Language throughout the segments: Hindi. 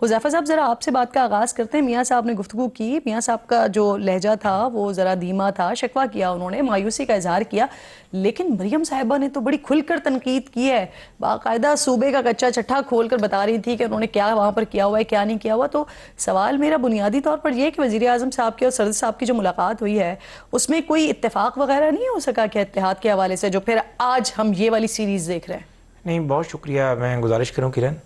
हुज़ैफा साहब, ज़रा आपसे बात का आगाज़ करते हैं। मियाँ साहब ने गुफ्तगू की। मियाँ साहब का जो लहजा था वो ज़रा धीमा था, शिकवा किया, उन्होंने मायूसी का इजहार किया। लेकिन मरियम साहिबा ने तो बड़ी खुलकर तनकीद की है, बाकायदा सूबे का कच्चा चट्टा खोल कर बता रही थी कि उन्होंने क्या वहाँ पर किया हुआ है, क्या नहीं किया हुआ। तो सवाल मेरा बुनियादी तौर पर यह है कि वज़ीर आज़म साहब की और सदर साहब की जो मुलाकात हुई है उसमें कोई इत्तेफाक वगैरह नहीं हो सका क्या इत्तेहाद के हवाले से, जो फिर आज हम ये वाली सीरीज़ देख रहे हैं? नहीं, बहुत शुक्रिया। मैं गुजारिश करूँ किरण,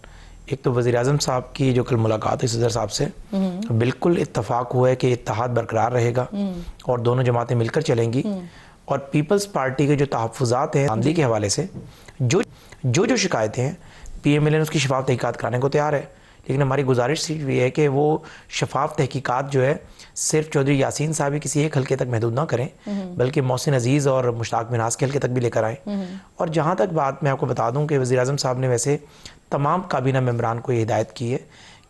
एक तो वज़ीर आज़म साहब की जो कल मुलाकात हुई सदर साहब से, बिल्कुल इत्तफाक हुआ है कि इत्तेहाद बरकरार रहेगा और दोनों जमातें मिलकर चलेंगी। और पीपल्स पार्टी के जो तहफ़्फ़ुज़ात हैं आंधी के हवाले से, जो शिकायतें हैं, PMLN उसकी शफाफ तहकीकात कराने को तैयार है। लेकिन हमारी गुजारिश सिर्फ ये है कि वो शफाफ तहकीकात जो है सिर्फ चौधरी यासीन साहब किसी एक हल्के तक महदूद ना करें, बल्कि मोहसिन अजीज़ और मुश्ताक मिन्हास के हल्के तक भी लेकर आएँ। और जहाँ तक बात मैं आपको बता दूँ कि वज़ीर आज़म साहब ने वैसे तमाम काबीना मेंबरान को ये हिदायत की है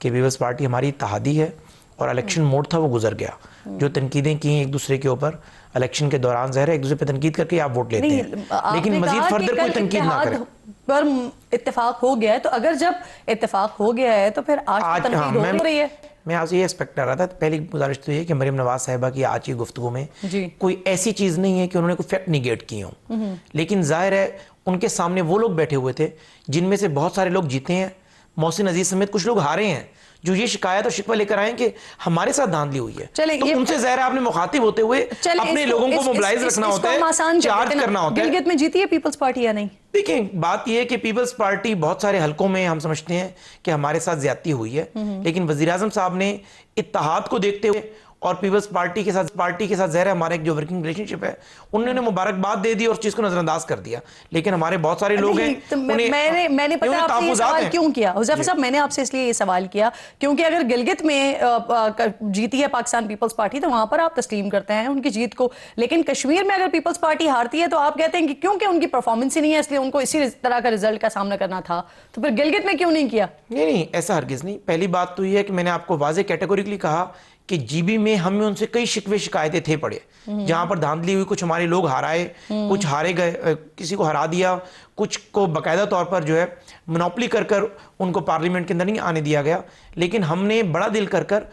कि पीपल्स पार्टी हमारी इत्तेहादी है और इलेक्शन मोड था वो गुजर गया। जो तनकीदें की एक दूसरे के ऊपर इलेक्शन के दौरान ज़ाहिर है एक दूसरे पे तनकीद करके आप वोट लेते हैं, लेकिन मजीद फर्दर कोई तनकीद ना करें। पर इत्तेफाक हो गया है, तो अगर जब इत्तेफाक हो गया है तो फिर आज तनकीद हो रही है। मैं आपसे ये एक्सपेक्ट कर रहा था। पहली गुजारिश तो ये कि मरियम नवाज साहिबा की आज की गुफ्तगू में कोई ऐसी चीज़ नहीं है कि उन्होंने कोई फैक्ट निगेट किए हों, लेकिन जाहिर है उनके सामने वो लोग बैठे हुए थे जिनमें से बहुत सारे लोग जीते हैं, मोहसिन अजीज समेत कुछ लोग हारे हैं, जो ये शिकायत और शिकवा लेकर आए कि हमारे साथ धांधली हुई है। तो उनसे ज़ाहिर है आपने मुखातिब होते हुए अपने लोगों को मोबिलाइज रखना होता है, चार्ज करना होता है। गिलगित में जीती है पीपल्स पार्टी या नहीं? देखिए, बात यह है कि पीपल्स पार्टी बहुत सारे हलकों में हम समझते हैं कि हमारे साथ ज्यादती हुई है, लेकिन वज़ीर आज़म साहब ने इत्तेहाद को देखते हुए और पीपल्स पार्टी के साथ ज़ाहिर है हमारे एक जो वर्किंग रिलेशनशिप है, उन्होंने मुबारकबाद दे दी और चीज़ को नजरअंदाज कर दिया। लेकिन हमारे बहुत सारे लोग हैं, तो मैंने पता आपसे ये सवाल क्यों किया हुज़ैफा साहब, मैंने आपसे इसलिए ये सवाल किया क्योंकि अगर गिलगित में जीती है पाकिस्तान पीपल्स पार्टी तो वहां पर आप तस्लीम करते हैं उनकी जीत को, लेकिन कश्मीर में अगर पीपल्स पार्टी हारती है तो आप कहते हैं कि क्योंकि उनकी परफॉर्मेंस ही नहीं है इसलिए उनको इसी तरह का रिजल्ट का सामना करना था। तो फिर गिलगित में क्यों नहीं किया? नहीं, ऐसा हरगिज नहीं। पहली बात तो यह है कि मैंने आपको वाज़ेह कैटेगोरिकली कहा कि GB में हमें उनसे कई शिकवे शिकायतें थे पड़े, जहां पर धांधली हुई, कुछ हमारे लोग हाराए, कुछ हारे गए, किसी को हरा दिया, कुछ को बाकायदा तौर पर जो है मोनोपोली कर उनको पार्लियामेंट के अंदर नहीं आने दिया गया। लेकिन हमने बड़ा दिल कर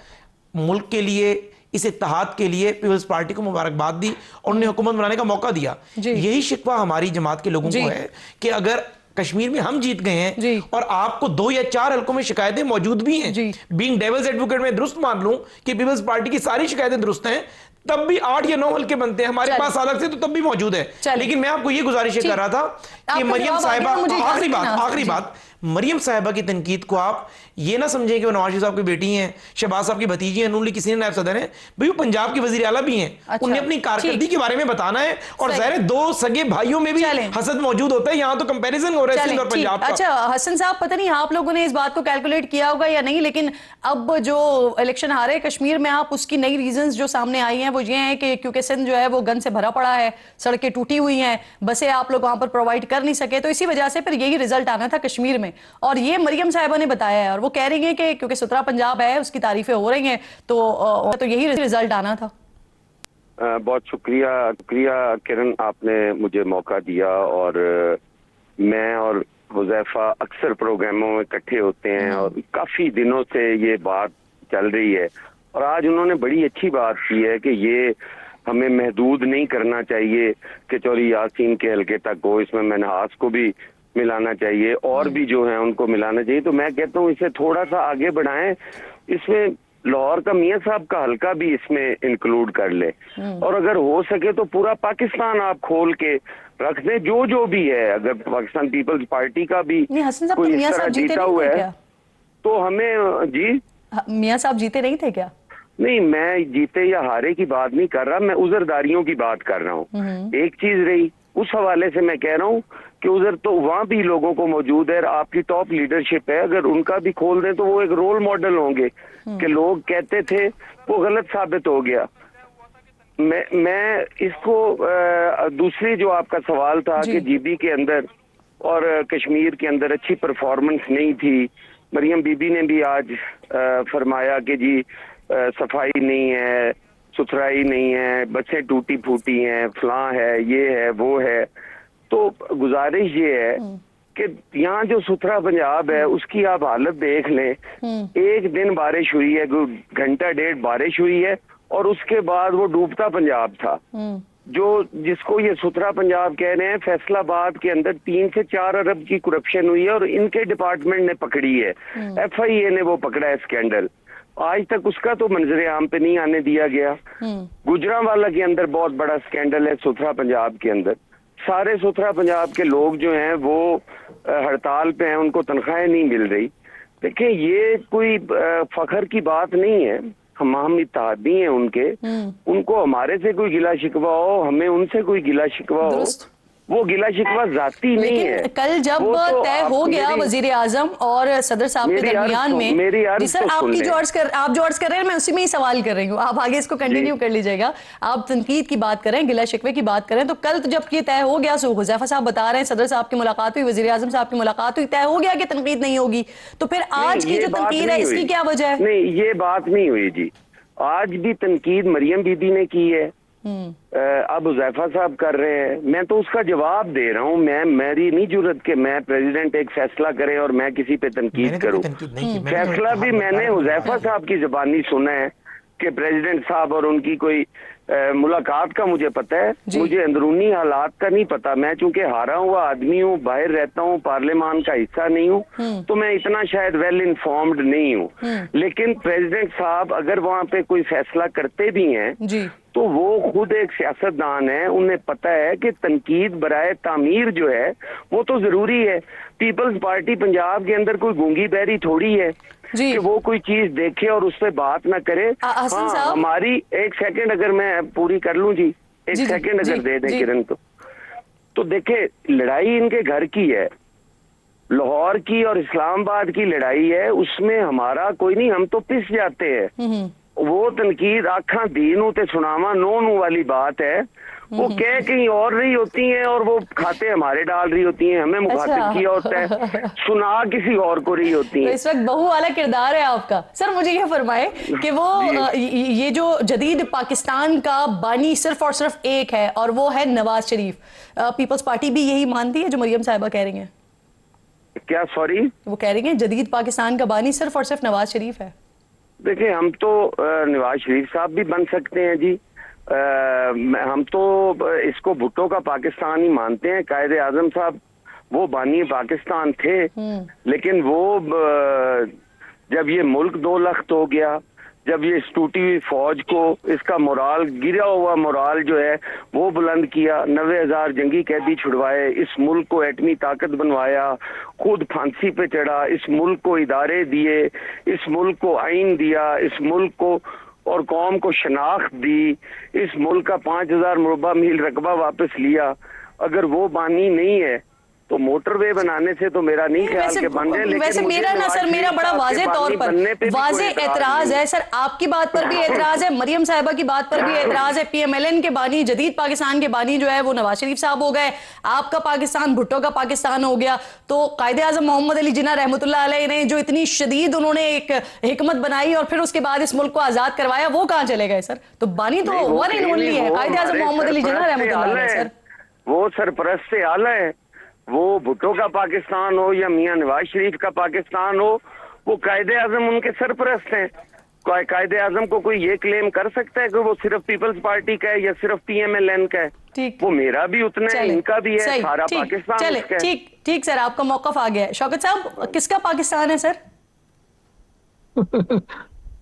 मुल्क के लिए, इस इत्तेहाद के लिए पीपल्स पार्टी को मुबारकबाद दी और उन्हें हुकूमत बनाने का मौका दिया। यही शिकवा हमारी जमात के लोगों को है कि अगर कश्मीर में हम जीत गए हैं और आपको 2 या 4 हल्कों में शिकायतें मौजूद भी हैं, बीइंग डेविल्स एडवोकेट में दुरुस्त मान लूं कि पीपल्स पार्टी की सारी शिकायतें दुरुस्त हैं, तब भी 8 या 9 हल्के बनते हैं हमारे पास अलग से, तो तब भी मौजूद है। लेकिन मैं आपको ये गुजारिश कर रहा था कि मरियम साहिबा, आखिरी बात, मरियम साहिबा की तनकीद को आप ये ना समझें कि वो नवाज शरीफ साहब की बेटी हैं, शहबाज साहब की भतीजी हैं, नून किसी ने नायब सदर हैं, भाई वो पंजाब की वजीर आला भी हैं। उन्हें अपनी कारकर्दगी के बारे में बताना है और ज़ाहिर है 2 सगे भाइयों में भी हसद मौजूद होता है। यहाँ तो कंपैरिजन हो रहा है सिंध और पंजाब का। अच्छा हसन साहब, पता नहीं आप लोगों ने इस बात को कैलकुलेट किया होगा या नहीं, लेकिन अब जो इलेक्शन हारे कश्मीर में, आप उसकी नई रीजंस जो सामने आई हैं वो ये हैं कि क्योंकि सिंध जो है वो गन से भरा पड़ा है, सड़कें टूटी हुई हैं, बसें आप लोग वहां पर प्रोवाइड कर नहीं सके, तो इसी वजह से फिर यही रिजल्ट आना था कश्मीर में। और ये मरियम साहिबा ने बताया है और वो कह रही है कि क्योंकि सुतरा पंजाब है उसकी तारीफें हो रही हैं, तो यही रिजल्ट आना था। बहुत शुक्रिया किरण, आपने मुझे मौका दिया। और मैं और हुज़ैफा अक्सर प्रोग्रामों में इकट्ठे होते हैं और काफी दिनों से ये बात चल रही है और आज उन्होंने बड़ी अच्छी बात की है कि ये हमें महदूद नहीं करना चाहिए कि चौधरी यासीन के हल्के तक हो, इसमें मनहास को भी मिलाना चाहिए और भी जो है उनको मिलाना चाहिए। तो मैं कहता हूँ इसे थोड़ा सा आगे बढ़ाएं, इसमें लाहौर का मियाँ साहब का हल्का भी इसमें इंक्लूड कर ले और अगर हो सके तो पूरा पाकिस्तान आप खोल के रख दें, जो भी है। अगर पाकिस्तान पीपल्स पार्टी का भी कोई इस तरह जीता हुआ है तो हमें जी मियाँ साहब जीते नहीं थे क्या? नहीं, मैं जीते या हारे की बात नहीं कर रहा, मैं उज़रदारियों की बात कर रहा हूँ। एक चीज रही, उस हवाले से मैं कह रहा हूँ कि उधर तो वहाँ भी लोगों को मौजूद है, आपकी टॉप लीडरशिप है, अगर उनका भी खोल दें तो वो एक रोल मॉडल होंगे कि लोग कहते थे वो गलत साबित हो गया। मैं इसको दूसरी जो आपका सवाल था कि GB के अंदर और कश्मीर के अंदर अच्छी परफॉर्मेंस नहीं थी, मरियम बीबी ने भी आज फरमाया कि जी सफाई नहीं है, सुथराई नहीं है, बसें टूटी फूटी हैं, फलां है, ये है, वो है। तो गुजारिश ये है कि यहाँ जो सुथरा पंजाब है उसकी आप हालत देख लें। एक दिन बारिश हुई है, घंटा डेढ़ बारिश हुई है, और उसके बाद वो डूबता पंजाब था। जो जिसको ये सुथरा पंजाब कह रहे हैं, फैसलाबाद के अंदर 3 से 4 अरब की करप्शन हुई है और इनके डिपार्टमेंट ने पकड़ी है, FIA ने वो पकड़ा है स्कैंडल। आज तक उसका तो मंजरे आम पे नहीं आने दिया गया। गुजरांवाला के अंदर बहुत बड़ा स्कैंडल है सुथरा पंजाब के अंदर। सारे सुथरा पंजाब के लोग जो हैं वो हड़ताल पे हैं, उनको तनख्वाहें नहीं मिल रही। देखिए ये कोई फखर की बात नहीं है, हम इत्तेहादी हैं उनके, उनको हमारे से कोई गिला शिकवा हो, हमें उनसे कोई गिला शिकवा हो, वो गिला शिकवा जाती नहीं है। कल जब तो तय हो गया वजीर आजम और सदर साहब के दरमियान में, जी सर आपकी जो आप जो अर्ज कर रहे हैं मैं उसी में ही सवाल कर रही हूँ, आप आगे इसको कंटिन्यू कर लीजिएगा। आप तनकीद की बात करें, गिला शिकवे की बात करें, तो कल तो जब ये तय हो गया, सो हुज़ैफा साहब बता रहे हैं सदर साहब की मुलाकात हुई, वजीर आजम साहब की मुलाकात हुई, तय हो गया कि तनकीद नहीं होगी, तो फिर आज की जो तनकीद है इसकी क्या वजह है? नहीं, ये बात नहीं हुई जी। आज भी तनकीद मरियम बीबी ने की है, अब हुज़ैफा साहब कर रहे हैं। मैं तो उसका जवाब दे रहा हूँ। मेरी नहीं जरूरत कि मैं प्रेसिडेंट एक फैसला करे और मैं किसी पे तनकीद करूँ। फैसला भी मैंने हुज़ैफा साहब की जुबानी सुना है कि प्रेसिडेंट साहब और उनकी कोई मुलाकात का मुझे पता है, मुझे अंदरूनी हालात का नहीं पता। मैं चूंकि हारा हुआ आदमी हूँ, बाहर रहता हूँ, पार्लियामान का हिस्सा नहीं हूँ, तो मैं इतना शायद वेल इन्फॉर्म्ड नहीं हूँ। लेकिन प्रेसिडेंट साहब अगर वहाँ पे कोई फैसला करते भी हैं तो वो खुद एक सियासतदान है, उन्हें पता है कि तनकीद बराए तामीर जो है वो तो जरूरी है। पीपल्स पार्टी पंजाब के अंदर कोई गूंगी बहरी थोड़ी है कि वो कोई चीज देखे और उस पर बात ना करे। हाँ, हमारी एक सेकंड अगर मैं पूरी कर लूं जी, एक सेकंड अगर दे दें किरण, तो देखे लड़ाई इनके घर की है, लाहौर की और इस्लामाबाद की लड़ाई है, उसमें हमारा कोई नहीं, हम तो पिस जाते हैं। वो तनकीद आखा दीनू ते सुनावा नोनू वाली बात है, वो कह कहीं और रही होती हैं और वो खाते हमारे डाल रही होती हैं, हमें मुखातिब किया होता है, सुना किसी और को रही होती है। तो इस वक्त बहू वाला किरदार है आपका। सर मुझे ये फरमाए कि वो ये जो जदीद पाकिस्तान का बानी सिर्फ और सिर्फ एक है और वो है नवाज शरीफ, पीपल्स पार्टी भी यही मानती है जो मरियम साहिबा कह रही हैं? क्या? सॉरी, वो कह रही हैं जदीद पाकिस्तान का बानी सिर्फ और सिर्फ नवाज शरीफ है। देखिए हम तो नवाज शरीफ साहब भी बन सकते हैं जी, हम तो इसको भुट्टो का पाकिस्तान ही मानते हैं। कायदे आजम साहब वो बानी पाकिस्तान थे, लेकिन वो जब ये मुल्क 2 लख्त हो गया, जब ये टूटी हुई फौज को इसका मोराल, गिरा हुआ मोराल जो है वो बुलंद किया, 90,000 जंगी कैदी छुड़वाए, इस मुल्क को एटमी ताकत बनवाया, खुद फांसी पे चढ़ा, इस मुल्क को इदारे दिए, इस मुल्क को आइन दिया, इस मुल्क को और कौम को शनाख्त दी, इस मुल्क का 5,000 मुरबा मील रकबा वापस लिया। अगर वो बानी नहीं है तो मोटरवे बनाने से तो मेरा नहीं ख्याल के बन गए। लेकिन वैसे मेरा ना सर, मेरा बड़ा वाजे तौर पर वाजे एतराज है सर, आपकी बात पर भी एतराज है, मरियम साहिबा की बात पर भी एतराज है। PMLN के बानी, जदीद पाकिस्तान के बानी जो है वो नवाज शरीफ साहब हो गए, आपका पाकिस्तान भुट्टो का पाकिस्तान हो गया। तो कायदे आजम मोहम्मद अली जिन्ना रहमतुल्लाह अलैह ने जो इतनी शदीद उन्होंने एक हिकमत बनाई और फिर उसके बाद इस मुल्क को आजाद करवाया, वो कहाँ चले गए सर? तो बानी तो वन एंड ओनली है, कायदे आजम मोहम्मद अली जिन्ना रहमतुल्लाह अलैह सर। वो सरपरस्त से आला है, वो भुट्टो का पाकिस्तान हो या मियां नवाज शरीफ का पाकिस्तान हो, वो कायदे आजम उनके सरपरस्त हैं। कायदे आजम को कोई ये क्लेम कर सकता है कि वो सिर्फ पीपल्स पार्टी का है या सिर्फ PMLN का है? वो मेरा भी उतना है, इनका भी है, सारा पाकिस्तान उसका है। ठीक सर, आपका मौकफ आ गया है। शौकत साहब, किसका पाकिस्तान है सर?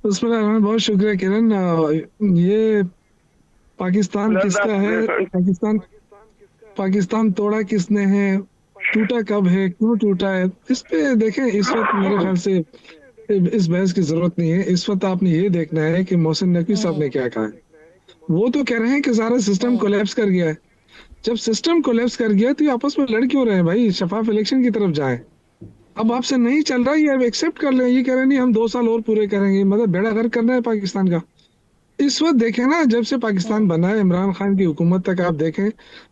उसमें बहुत शुक्रिया किरण। ये पाकिस्तान किसका है? पाकिस्तान तोड़ा किसने है, टूटा कब है, क्यों टूटा है, इस पे देखें। इस वक्त मेरे ख्याल से इस बहस की जरूरत नहीं है। इस वक्त आपने ये देखना है कि मोहसिन नकवी साहब ने क्या कहा है। वो तो कह रहे हैं कि सारा सिस्टम कोलैप्स कर गया है। जब सिस्टम कोलैप्स कर गया तो ये आपस में लड़ क्यों रहे हैं भाई? शफाफ इलेक्शन की तरफ जाएं। अब आपसे नहीं चल रहा है, ये एक्सेप्ट कर लें। ये कह रहे हैं नहीं हम 2 साल और पूरे करेंगे, मतलब बेड़ा गर्क करना है पाकिस्तान का। इस वक्त देखें ना, जब से पाकिस्तान बना है, इमरान खान की हुकूमत तक आप देखें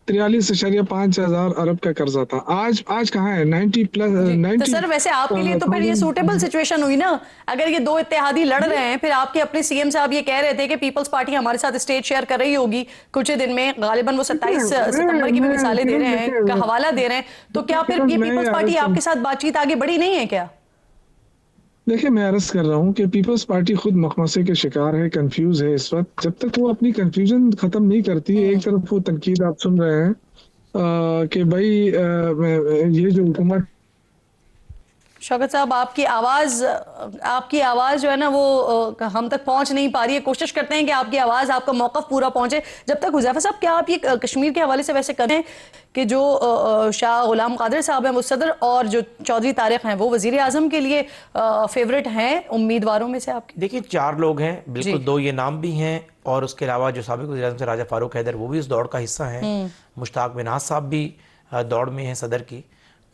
43.5 हजार अरब का कर्जा था। आज कहाँ है? 90 प्लस जी तो 90 सर वैसे आपके लिए तो फिर ये सूटेबल सिचुएशन हुई ना, अगर ये दो इत्तेहादी लड़ रहे हैं, फिर आपके अपने सीएम साहब ये कह रहे थे कि पीपल्स पार्टी हमारे साथ स्टेज शेयर कर रही होगी कुछ ही दिन में, गालिबन वो 27 सितंबर की भी मिसालें दे रहे हैं, का हवाला दे रहे हैं, तो क्या फिर ये पीपल्स पार्टी आपके साथ बातचीत आगे बढ़ी नहीं है क्या? देखिए, मैं अर्ज कर रहा हूँ कि पीपल्स पार्टी खुद मखमसे के शिकार है, कंफ्यूज है इस वक्त। जब तक वो अपनी कंफ्यूजन खत्म नहीं करती, एक तरफ वो तनकीद आप सुन रहे हैं कि भाई ये जो हुकूमत। शौकत साहब आपकी आवाज जो है ना वो हम तक पहुंच नहीं पा रही है। कोशिश करते हैं कि आपकी आवाज, आपका मौकफ पूरा पहुंचे। जब तक हुज़ैफा साहब, क्या आप ये कश्मीर के हवाले से वैसे करते हैं कि जो शाह गुलाम कादिर साहब हैं वो सदर, और जो चौधरी तारिक हैं वो वजीर आजम के लिए फेवरेट हैं उम्मीदवारों में से आपके? देखिए 4 लोग हैं बिल्कुल, 2 ये नाम भी हैं, और उसके अलावा जो साबिक वज़ीर आज़म से राजा फारूक हैदर, वो भी इस दौड़ का हिस्सा हैं। मुश्ताक बिनाज साहब भी दौड़ में हैं सदर की।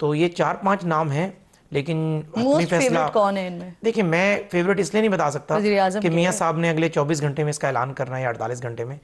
तो ये 4-5 नाम हैं, लेकिन मोस्ट फेवरेट कौन है इनमें? देखिए, मैं फेवरेट इसलिए नहीं बता सकता कि मियां के साहब ने अगले 24 घंटे में इसका ऐलान करना है या 48 घंटे में।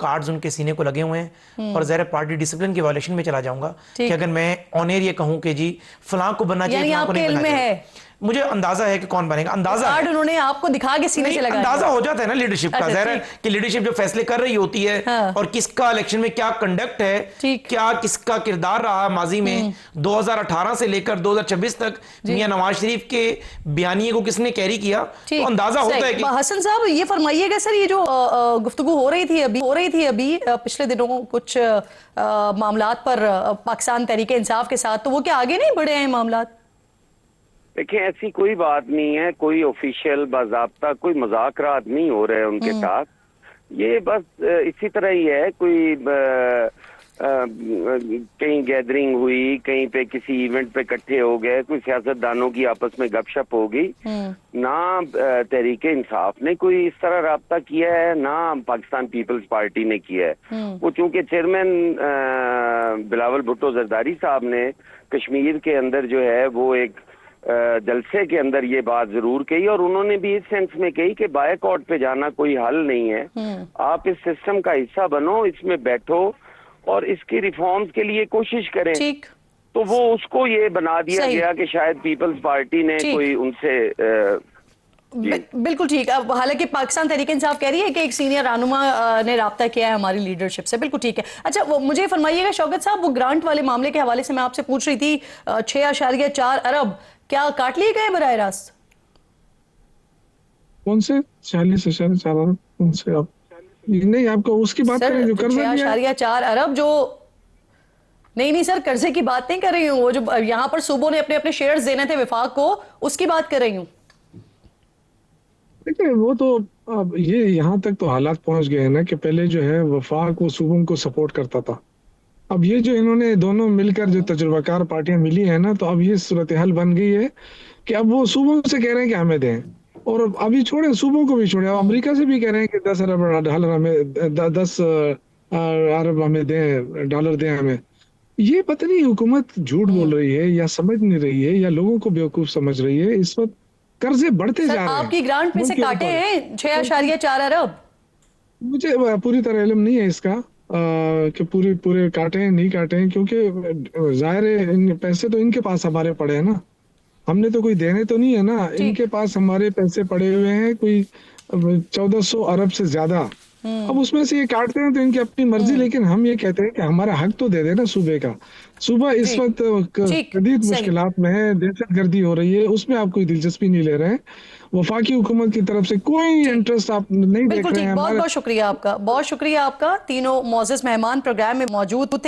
कार्ड्स उनके सीने को लगे हुए हैं, और ज़ाहिर पार्टी डिसिप्लिन की वायलेशन में चला जाऊंगा कि अगर मैं ऑन एयर ये कहूं कि जी फलां को बनना चाहिए, फलां को नहीं बनना चाहिए। मुझे अंदाजा है कि कौन बनेगा, अंदाजा कार्ड उन्होंने आपको दिखा के सीने से लगाया, अंदाजा हो जाता है ना लीडरशिप का। ज़ाहिर है कि लीडरशिप जो फैसले कर रही होती है, और किसका इलेक्शन में क्या कंडक्ट है, क्या किसका किरदार रहा माजी में 2018 से लेकर 2026 तक, मियां नवाज शरीफ के बयानिए को किसने कैरी किया, तो अंदाजा होता है कि। हसन साहब ये फरमाइएगा सर, ये जो गुफ्तगू हो रही थी अभी पिछले दिनों कुछ मामलात पर पाकिस्तान तहरीक इंसाफ के साथ, तो वो क्या आगे नहीं बढ़े हैं मामलात? देखिए, ऐसी कोई बात नहीं है, कोई ऑफिशियल बाज़ाब्ता कोई मुज़ाकरात नहीं हो रहे हैं उनके साथ। ये बस इसी तरह ही है, कोई कहीं गैदरिंग हुई, कहीं पे किसी इवेंट पे इकट्ठे हो गए, कोई सियासतदानों की आपस में गपशप हो गई। ना तहरीक इंसाफ ने कोई इस तरह राब्ता किया है, ना पाकिस्तान पीपल्स पार्टी ने किया है। वो चूंकि चेयरमैन बिलावल भुट्टो जरदारी साहब ने कश्मीर के अंदर जो है वो एक जलसे के अंदर ये बात जरूर कही, और उन्होंने भी इस सेंस में कही कि बायकॉट पे जाना कोई हल नहीं है। आप इस सिस्टम का हिस्सा बनो, इसमें बैठो और इसकी रिफॉर्म्स के लिए कोशिश करें। ठीक। तो वो उसको ये बना दिया गया कि शायद पीपल्स पार्टी ने कोई उनसे बिल्कुल ठीक। अब हालांकि पाकिस्तान तहरीक इंसाफ कह रही है कि एक सीनियर रहनुमा ने राब्ता किया है हमारी लीडरशिप से, बिल्कुल ठीक है। अच्छा, वो मुझे फरमाइएगा शौकत साहब, वो ग्रांट वाले मामले के हवाले से मैं आपसे पूछ रही थी, 6.4 अरब क्या काट लिए गए बराह रास्त? कौन से 46.4 अरब? कौन से? आप नहीं, आपको उसकी बात करें जो कर्जा लिया 6.4 अरब जो नहीं सर, कर्जे की बात नहीं कर रही हूँ, वो जो यहाँ पर सूबों ने अपने अपने शेयर्स देने थे विफाक को, उसकी बात कर रही हूँ। देखिए, वो तो अब ये यहाँ तक तो हालात पहुंच गए हैं ना कि पहले जो है वफाक वो सूबों को सपोर्ट करता था। अब ये जो इन्होंने दोनों मिलकर जो तजुर्बाकार पार्टियां मिली है ना, तो अब ये सूरत हाल बन गई है कि अब वो सूबों से कह रहे हैं कि हमें दें, और अभी छोड़े सूबों को भी छोड़े, अब अमेरिका से भी कह रहे हैं कि 10 अरब डॉलर हमें, 10 अरब हमें दें, डॉलर दें हमें। ये पता नहीं हुकूमत झूठ बोल रही है या समझ नहीं रही है या लोगों को बेवकूफ समझ रही है। इस वक्त कर्जे बढ़ते जा रहे हैं। आपकी ग्रांट में से काटे हैं 6.4 अरब? मुझे पूरी तरह इल्म नहीं है इसका कि पूरे काटे हैं नहीं काटे हैं, क्योंकि जाहिर है पैसे तो इनके पास हमारे पड़े हैं ना, हमने तो कोई देने तो नहीं है ना, इनके पास हमारे पैसे पड़े हुए हैं कोई 1400 अरब से ज्यादा। अब उसमें से ये काटते हैं तो इनकी अपनी मर्जी, लेकिन हम ये कहते हैं कि हमारा हक तो दे देना सूबे का। सूबा इस वक्त शदीद मुश्किलात में है, दहशतगर्दी हो रही है, उसमें आप कोई दिलचस्पी नहीं ले रहे हैं। वफाकी हुकूमत की तरफ से कोई इंटरेस्ट आप नहीं देख रहे हैं। बहुत बहुत शुक्रिया आपका, बहुत शुक्रिया आपका। तीनों मौजूद मेहमान प्रोग्राम में मौजूद थे।